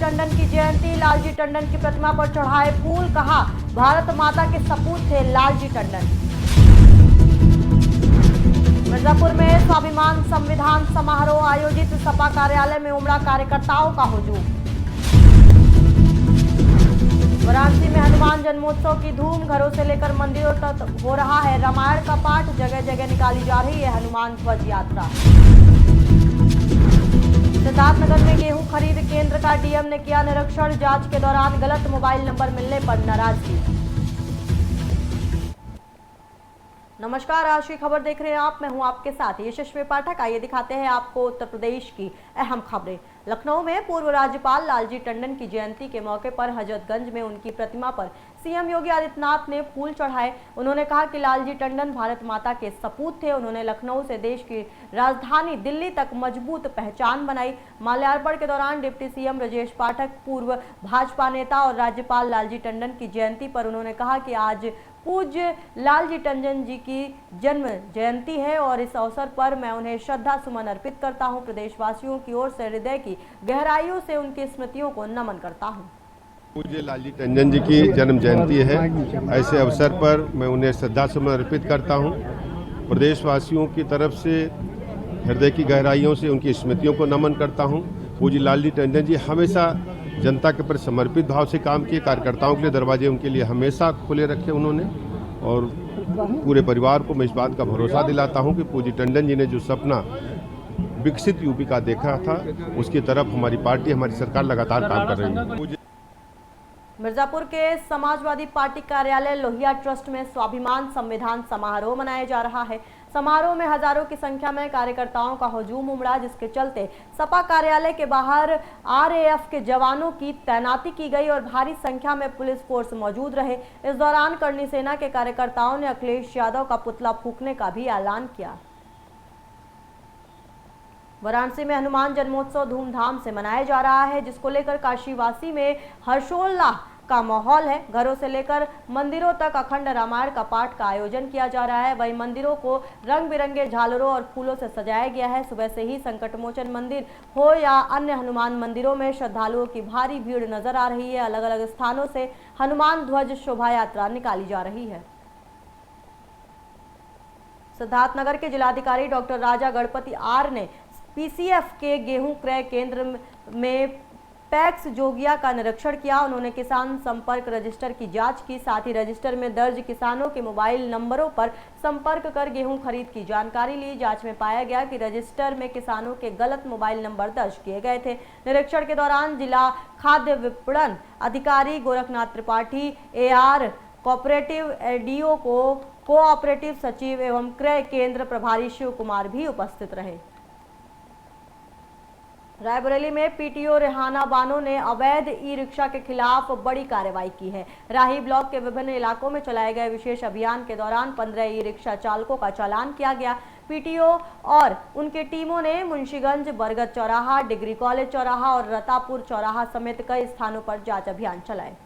टंडन की जयंती, लालजी टंडन की प्रतिमा पर चढ़ाए फूल, कहा भारत माता के सपूत थे लालजी टंडन। मिर्जापुर में स्वाभिमान संविधान समारोह आयोजित, सपा कार्यालय में उमड़ा कार्यकर्ताओं का हुजूम। वाराणसी में हनुमान जन्मोत्सव की धूम, घरों से लेकर मंदिरों तक हो रहा है रामायण का पाठ, जगह जगह निकाली जा रही है हनुमान ध्वज यात्रा। सिद्धार्थनगर में गेहूं खरीद केंद्र का डीएम ने किया निरीक्षण, जांच के दौरान गलत मोबाइल नंबर मिलने पर नाराजगी। नमस्कार, आज की खबर देख रहे हैं आप, मैं हूं आपके साथ यशस्वी पाठक। आइए दिखाते हैं आपको उत्तर प्रदेश की अहम खबरें। लखनऊ में पूर्व राज्यपाल लालजी टंडन की जयंती के मौके पर हजरतगंज में उनकी प्रतिमा पर सीएम योगी आदित्यनाथ ने फूल चढ़ाए। उन्होंने कहा कि लालजी टंडन भारत माता के सपूत थे। उन्होंने लखनऊ से देश की राजधानी दिल्ली तक मजबूत पहचान बनाई। माल्यार्पण के दौरान डिप्टी सीएम ब्रजेश पाठक, पूर्व भाजपा नेता और राज्यपाल लालजी टंडन की जयंती पर उन्होंने कहा कि आज पूज्य लालजी टंडन जी की जन्म जयंती है और इस अवसर पर मैं उन्हें श्रद्धा सुमन अर्पित करता हूं। प्रदेशवासियों की ओर से हृदय की गहराइयों से उनकी स्मृतियों को नमन करता हूं। पूज्य लालजी टंडन जी की जन्म जयंती है, ऐसे अवसर पर मैं उन्हें श्रद्धा सुमन अर्पित करता हूं। प्रदेशवासियों की तरफ से हृदय की गहराइयों से उनकी स्मृतियों को नमन करता हूं। पूज्य लालजी टंडन जी हमेशा जनता के प्रति समर्पित भाव से काम किए, कार्यकर्ताओं के लिए दरवाजे उनके लिए हमेशा खुले रखे उन्होंने, और पूरे परिवार को मैं इस बात का भरोसा दिलाता हूं कि पूज्य टंडन जी ने जो सपना विकसित यूपी का देखा था, उसकी तरफ हमारी पार्टी, हमारी सरकार लगातार काम कर रही है। मिर्जापुर के समाजवादी पार्टी कार्यालय लोहिया ट्रस्ट में स्वाभिमान संविधान समारोह मनाया जा रहा है। समारोह में हजारों की संख्या में कार्यकर्ताओं का हुजूम उमड़ा, जिसके चलते सपा कार्यालय के बाहर आरएएफ के जवानों की तैनाती की गई और भारी संख्या में पुलिस फोर्स मौजूद रहे। इस दौरान करणी सेना के कार्यकर्ताओं ने अखिलेश यादव का पुतला फूंकने का भी ऐलान किया। वाराणसी में हनुमान जन्मोत्सव धूमधाम से मनाया जा रहा है, जिसको लेकर काशीवासी में हर्षोल्लास का माहौल है। घरों से लेकर मंदिरों तक अखंड रामायण का पाठ का आयोजन किया जा रहा है। वहीं मंदिरों को रंग बिरंगे झालरों और फूलों से सजाया गया है। सुबह से ही संकटमोचन मंदिर हो या अन्य हनुमान मंदिरों में श्रद्धालुओं की भारी भीड़ नजर आ रही है। अलग अलग स्थानों से हनुमान ध्वज शोभा यात्रा निकाली जा रही है। सिद्धार्थनगर के जिलाधिकारी डॉक्टर राजा गणपति आर ने पीसीएफ के गेहूं क्रय केंद्र में पैक्स जोगिया का निरीक्षण किया। उन्होंने किसान संपर्क रजिस्टर की जांच की, साथ ही रजिस्टर में दर्ज किसानों के मोबाइल नंबरों पर संपर्क कर गेहूं खरीद की जानकारी ली। जांच में पाया गया कि रजिस्टर में किसानों के गलत मोबाइल नंबर दर्ज किए गए थे। निरीक्षण के दौरान जिला खाद्य विपणन अधिकारी Gorakhnath Tripathi, AR cooperative ADO को कोऑपरेटिव सचिव एवं क्रय केंद्र प्रभारी शिव कुमार भी उपस्थित रहे। रायबरेली में पीटीओ रेहाना बानो ने अवैध ई रिक्शा के खिलाफ बड़ी कार्रवाई की है। राही ब्लॉक के विभिन्न इलाकों में चलाए गए विशेष अभियान के दौरान 15 ई रिक्शा चालकों का चालान किया गया। पीटीओ और उनकी टीमों ने मुंशीगंज, बरगद चौराहा, डिग्री कॉलेज चौराहा और रतापुर चौराहा समेत कई स्थानों पर जांच अभियान चलाए।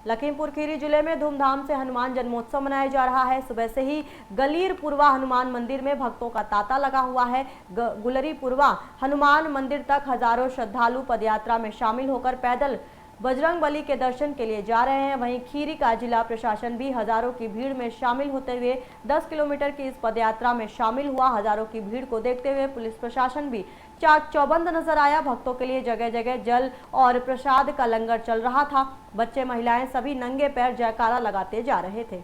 लखीमपुर खीरी जिले में धूमधाम से हनुमान जन्मोत्सव मनाया जा रहा है। सुबह से ही गलीरपुरवा हनुमान मंदिर में भक्तों का तांता लगा हुआ है। गुलरीपुरवा हनुमान मंदिर तक हजारों श्रद्धालु पदयात्रा में शामिल होकर पैदल बजरंगबली के दर्शन के लिए जा रहे हैं। वहीं खीरी का जिला प्रशासन भी हजारों की भीड़ में शामिल होते हुए 10 किलोमीटर की इस पदयात्रा में शामिल हुआ। हजारों की भीड़ को देखते हुए पुलिस प्रशासन भी चाक चौबंद नजर आया। भक्तों के लिए जगह जगह जल और प्रसाद का लंगर चल रहा था। बच्चे, महिलाएं सभी नंगे पैर जयकारा लगाते जा रहे थे।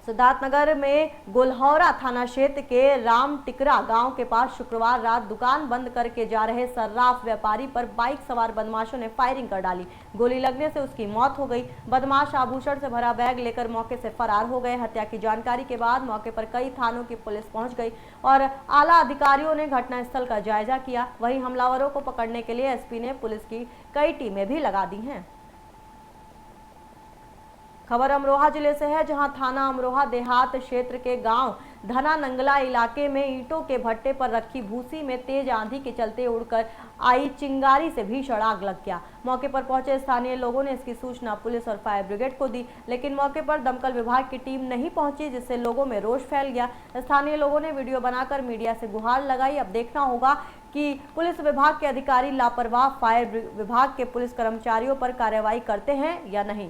सिद्धार्थनगर में गोलहौरा थाना क्षेत्र के राम टिकरा गांव के पास शुक्रवार रात दुकान बंद करके जा रहे सर्राफ व्यापारी पर बाइक सवार बदमाशों ने फायरिंग कर डाली। गोली लगने से उसकी मौत हो गई। बदमाश आभूषण से भरा बैग लेकर मौके से फरार हो गए। हत्या की जानकारी के बाद मौके पर कई थानों की पुलिस पहुंच गई और आला अधिकारियों ने घटनास्थल का जायजा किया। वहीं हमलावरों को पकड़ने के लिए एसपी ने पुलिस की कई टीमें भी लगा दी हैं। खबर अमरोहा जिले से है, जहां थाना अमरोहा देहात क्षेत्र के गांव धना नंगला इलाके में ईंटों के भट्टे पर रखी भूसी में तेज आंधी के चलते उड़कर आई चिंगारी से भीषण आग लग गया। मौके पर पहुंचे स्थानीय लोगों ने इसकी सूचना पुलिस और फायर ब्रिगेड को दी, लेकिन मौके पर दमकल विभाग की टीम नहीं पहुंची, जिससे लोगों में रोष फैल गया। स्थानीय लोगों ने वीडियो बनाकर मीडिया से गुहार लगाई। अब देखना होगा कि पुलिस विभाग के अधिकारी लापरवाह फायर विभाग के पुलिस कर्मचारियों पर कार्रवाई करते हैं या नहीं।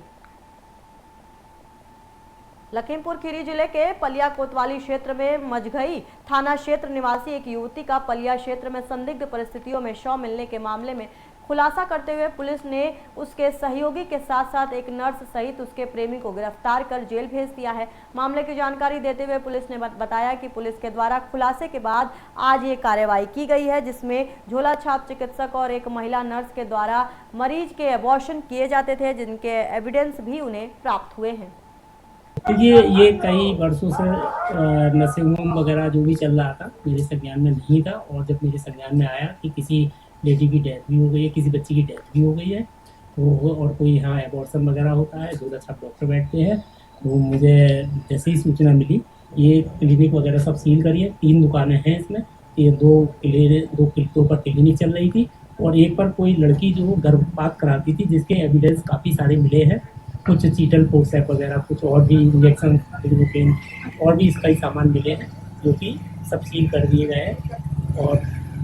लखीमपुर खीरी जिले के पलिया कोतवाली क्षेत्र में मझगई थाना क्षेत्र निवासी एक युवती का पलिया क्षेत्र में संदिग्ध परिस्थितियों में शव मिलने के मामले में खुलासा करते हुए पुलिस ने उसके सहयोगी के साथ साथ एक नर्स सहित उसके प्रेमी को गिरफ्तार कर जेल भेज दिया है। मामले की जानकारी देते हुए पुलिस ने बताया कि पुलिस के द्वारा खुलासे के बाद आज ये कार्रवाई की गई है, जिसमें झोला छाप चिकित्सक और एक महिला नर्स के द्वारा मरीज के एबॉर्शन किए जाते थे, जिनके एविडेंस भी उन्हें प्राप्त हुए हैं। देखिए, ये कई वर्षों से नर्सिंग होम वगैरह जो भी चल रहा था मेरे संज्ञान में नहीं था, और जब मेरे संज्ञान में आया कि किसी लेडी की डेथ भी हो गई है, किसी बच्ची की डेथ भी हो गई है, तो और कोई यहाँ एबॉर्शन वगैरह होता है, झोला छाप डॉक्टर बैठते हैं, तो मुझे जैसे ही सूचना मिली, ये क्लिनिक वगैरह सब सील करिए। 3 दुकानें हैं इसमें, ये 2 पर क्लिनिक चल रही थी, और एक पर कोई लड़की जो गर्भपात कराती थी, जिसके एविडेंस काफ़ी सारे मिले हैं, कुछ चीटल फोर्सेप वगैरह, कुछ और भी इंजेक्शन और भी कई सामान मिले हैं, जो कि सब सील कर दिए गए हैं, और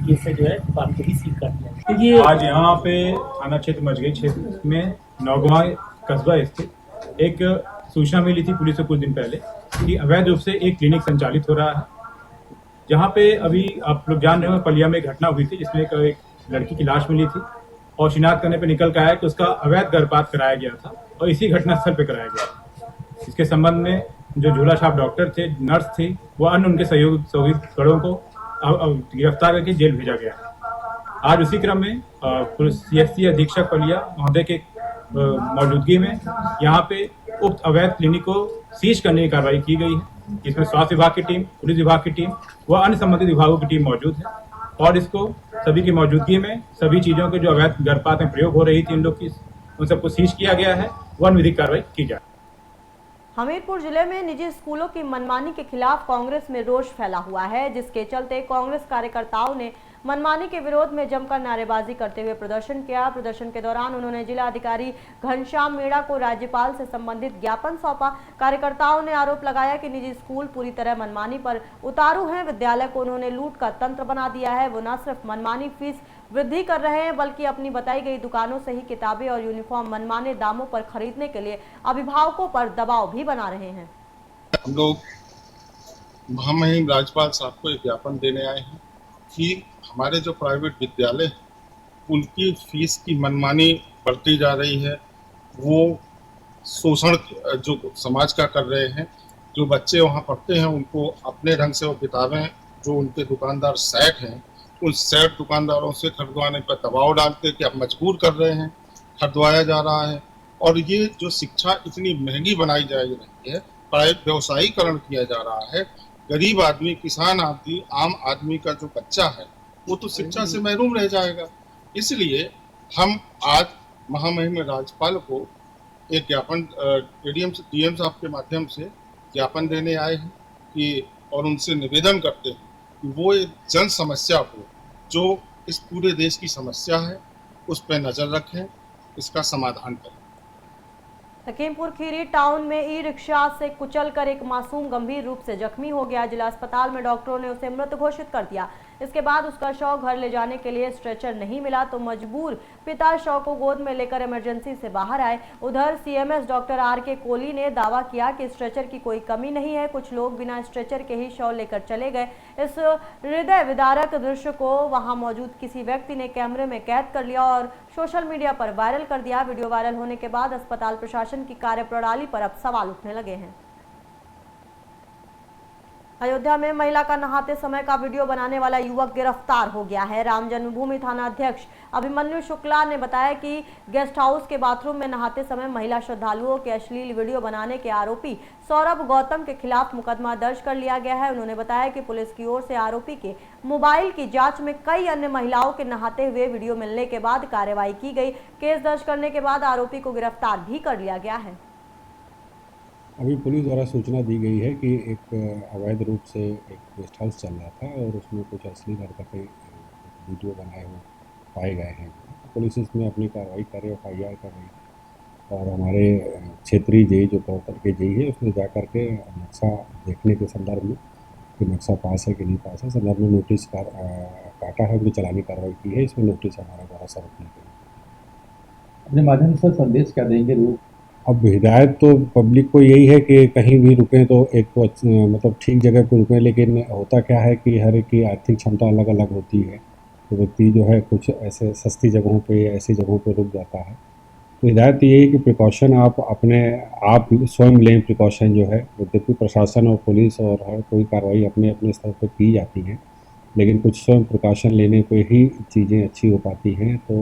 ये से जो है दुकान को भी सील कर दिया है। आज यहाँ पे थाना क्षेत्र मझगई क्षेत्र में नौगवा कस्बा स्थित एक सूचना मिली थी पुलिस को कुछ दिन पहले कि अवैध रूप से एक क्लिनिक संचालित हो रहा है, जहाँ पे अभी आप लोग जान रहे हो पलिया में घटना हुई थी, जिसमें एक लड़की की लाश मिली थी, और शिनाख्त करने पे निकल कर आया कि उसका अवैध गर्भपात कराया गया था, और इसी घटनास्थल पे कराया गया। इसके संबंध में जो झोला छाप डॉक्टर थे, नर्स थी, वो अन्य उनके सहयोगी को गिरफ्तार करके जेल भेजा गया। आज उसी क्रम में पुलिस CSC अधीक्षक पलिया महोदय के मौजूदगी में यहाँ पे उक्त अवैध क्लिनिक को सीज करने की कार्रवाई की गई है, जिसमें स्वास्थ्य विभाग की टीम, पुलिस विभाग की टीम व अन्य संबंधित विभागों की टीम मौजूद है, और इसको सभी की मौजूदगी में सभी चीजों के जो अवैध गर्भपात में प्रयोग हो रही थी इन लोग की, उन सबको सीज किया गया है, वन विधिक कार्रवाई की जाए। हमीरपुर जिले में निजी स्कूलों की मनमानी के खिलाफ कांग्रेस में रोष फैला हुआ है, जिसके चलते कांग्रेस कार्यकर्ताओं ने मनमानी के विरोध में जमकर नारेबाजी करते हुए प्रदर्शन किया। प्रदर्शन के दौरान उन्होंने जिला अधिकारी घनश्याम मीणा को राज्यपाल से संबंधित ज्ञापन सौंपा। कार्यकर्ताओं ने आरोप लगाया कि निजी स्कूल पूरी तरह मनमानी पर उतारू हैं। विद्यालय को उन्होंने लूट का तंत्र बना दिया है। वो न सिर्फ मनमानी फीस वृद्धि कर रहे हैं, बल्कि अपनी बताई गई दुकानों से ही किताबें और यूनिफॉर्म मनमाने दामों पर खरीदने के लिए अभिभावकों पर दबाव भी बना रहे हैं। हम लोग महामहिम राज्यपाल साहब को एक ज्ञापन देने आए हैं कि हमारे जो प्राइवेट विद्यालय हैं उनकी फीस की मनमानी बढ़ती जा रही है। वो शोषण जो समाज का कर रहे हैं, जो बच्चे वहाँ पढ़ते हैं उनको अपने ढंग से वो किताबें जो उनके दुकानदार सेट हैं, उन सेट दुकानदारों से खरीदवाने पर दबाव डालते कि आप मजबूर कर रहे हैं, खरीदवाया जा रहा है। और ये जो शिक्षा इतनी महंगी बनाई जा रही है, व्यवसायीकरण किया जा रहा है, गरीब आदमी, किसान आदमी, आम आदमी का जो बच्चा है वो तो शिक्षा से महरूम रह जाएगा। इसलिए हम आज महामहिम राज्यपाल को एक ज्ञापन DM साहब के माध्यम से ज्ञापन देने आए हैं कि और उनसे निवेदन करते हैं कि वो एक जन समस्या को, जो इस पूरे देश की समस्या है, उस पर नज़र रखें, इसका समाधान करें। लखीमपुर खीरी टाउन में ई-रिक्शा से कुचलकर एक मासूम गंभीर रूप से जख्मी हो गया। जिला अस्पताल में डॉक्टरों ने उसे मृत घोषित कर दिया। इसके बाद उसका शव घर ले जाने के लिए स्ट्रेचर नहीं मिला तो मजबूर पिता शव को गोद में लेकर इमरजेंसी से बाहर आए। उधर CMS डॉक्टर RK कोहली ने दावा किया कि स्ट्रेचर की कोई कमी नहीं है, कुछ लोग बिना स्ट्रेचर के ही शव लेकर चले गए। इस हृदय विदारक दृश्य को वहां मौजूद किसी व्यक्ति ने कैमरे में कैद कर लिया और सोशल मीडिया पर वायरल कर दिया। वीडियो वायरल होने के बाद अस्पताल प्रशासन की कार्यप्रणाली पर अब सवाल उठने लगे हैं। अयोध्या में महिला का नहाते समय का वीडियो बनाने वाला युवक गिरफ्तार हो गया है। राम जन्मभूमि थाना अध्यक्ष अभिमन्यु शुक्ला ने बताया कि गेस्ट हाउस के बाथरूम में नहाते समय महिला श्रद्धालुओं के अश्लील वीडियो बनाने के आरोपी सौरभ गौतम के खिलाफ मुकदमा दर्ज कर लिया गया है। उन्होंने बताया कि पुलिस की ओर से आरोपी के मोबाइल की जांच में कई अन्य महिलाओं के नहाते हुए वीडियो मिलने के बाद कार्रवाई की गई। केस दर्ज करने के बाद आरोपी को गिरफ्तार भी कर लिया गया है। अभी पुलिस द्वारा सूचना दी गई है कि एक अवैध रूप से एक गेस्ट हाउस चल रहा था और उसमें कुछ असली हरकतें वीडियो बनाए हुए पाए गए हैं। पुलिस इसमें अपनी कार्रवाई करे, FIR कर रही है और हमारे क्षेत्रीय जेई जो प्रवर्तन के जेई है उसमें जा कर के नक्शा देखने के संदर्भ में कि नक्शा पास है कि नहीं पास है संदर्भ में नोटिस काटा है, उनकी चलानी कार्रवाई की है। इसमें नोटिस हमारे द्वारा सर्व की गई। अपने माध्यम से संदेश क्या देंगे लोग? अब हिदायत तो पब्लिक को यही है कि कहीं भी रुकें तो एक तो मतलब ठीक जगह पर रुकें, लेकिन होता क्या है कि हर एक की आर्थिक क्षमता अलग अलग होती है, तो व्यक्ति जो है कुछ ऐसे सस्ती जगहों पे या ऐसी जगहों पे रुक जाता है। तो हिदायत ये है कि प्रिकॉशन आप स्वयं लें प्रिकॉशन जो है। यद्यपि प्रशासन और पुलिस और हर कोई कार्रवाई अपने अपने स्तर पर की जाती है, लेकिन कुछ स्वयं प्रिकॉशन लेने पे ही चीज़ें अच्छी हो पाती हैं। तो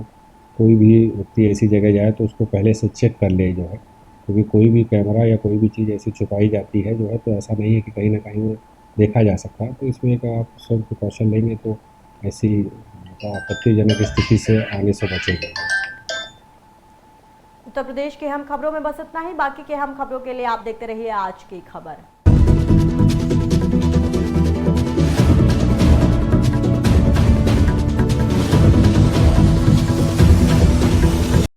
कोई भी व्यक्ति ऐसी जगह जाए तो उसको पहले से चेक कर ले जो है, क्योंकि कोई भी कैमरा या कोई भी चीज़ ऐसी छुपाई जाती है जो है, तो ऐसा नहीं है कि कहीं ना कहीं वो देखा जा सकता है। तो इसमें एक आप स्वयं प्रिकॉशन लेंगे तो ऐसी आपत्तिजनक स्थिति से आने से बचेंगे। उत्तर प्रदेश की अहम खबरों में बस इतना ही। बाकी के अहम खबरों के लिए आप देखते रहिए आज की खबर।